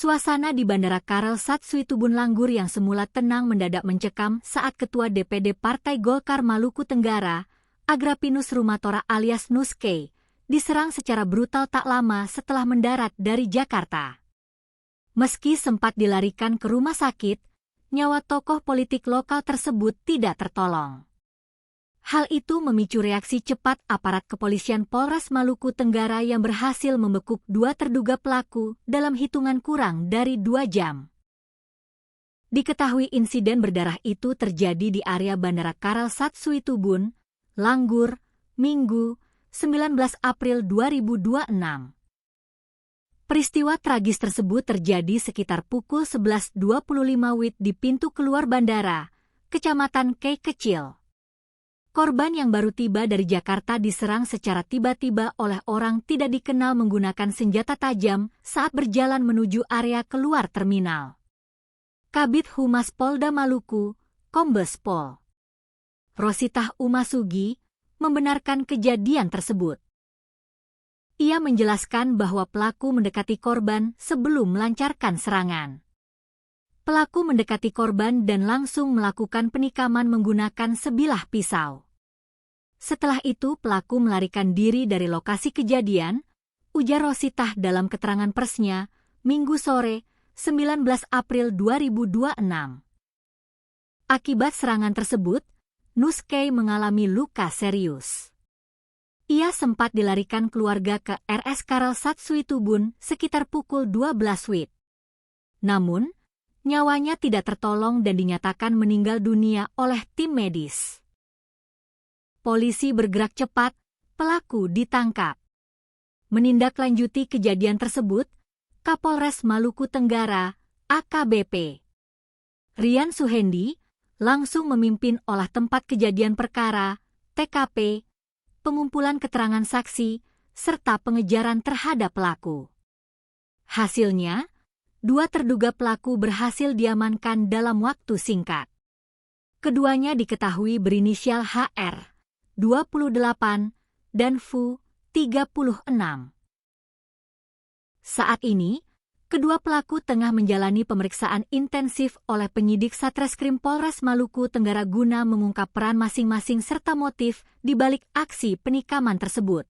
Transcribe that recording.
Suasana di Bandara Karel Satsuitubun Langgur yang semula tenang mendadak mencekam saat Ketua DPD Partai Golkar Maluku Tenggara, Agrapinus Rumatora alias Nuskay, diserang secara brutal tak lama setelah mendarat dari Jakarta. Meski sempat dilarikan ke rumah sakit, nyawa tokoh politik lokal tersebut tidak tertolong. Hal itu memicu reaksi cepat aparat kepolisian Polres Maluku Tenggara yang berhasil membekuk 2 terduga pelaku dalam hitungan kurang dari 2 jam. Diketahui insiden berdarah itu terjadi di area Bandara Karel Satsuitubun, Langgur, Minggu, 19 April 2026. Peristiwa tragis tersebut terjadi sekitar pukul 11.25 WIB di pintu keluar bandara, Kecamatan Kei Kecil. Korban yang baru tiba dari Jakarta diserang secara tiba-tiba oleh orang tidak dikenal menggunakan senjata tajam saat berjalan menuju area keluar terminal. Kabid Humas Polda Maluku, Kombes Pol Rositah Umasugi, membenarkan kejadian tersebut. Ia menjelaskan bahwa pelaku mendekati korban sebelum melancarkan serangan. Pelaku mendekati korban dan langsung melakukan penikaman menggunakan sebilah pisau. Setelah itu pelaku melarikan diri dari lokasi kejadian, ujar Rositah dalam keterangan persnya, Minggu sore, 19 April 2026. Akibat serangan tersebut, Nuskay mengalami luka serius. Ia sempat dilarikan keluarga ke RS Karel Satsuitubun sekitar pukul 12 WIB. Namun, nyawanya tidak tertolong dan dinyatakan meninggal dunia oleh tim medis. Polisi bergerak cepat, pelaku ditangkap. Menindaklanjuti kejadian tersebut, Kapolres Maluku Tenggara, AKBP Rian Suhendi, langsung memimpin olah tempat kejadian perkara, TKP, pengumpulan keterangan saksi, serta pengejaran terhadap pelaku. Hasilnya, 2 terduga pelaku berhasil diamankan dalam waktu singkat. Keduanya diketahui berinisial HR, 28, dan Fu, 36. Saat ini, kedua pelaku tengah menjalani pemeriksaan intensif oleh penyidik Satreskrim Polres Maluku Tenggara guna mengungkap peran masing-masing serta motif di balik aksi penikaman tersebut.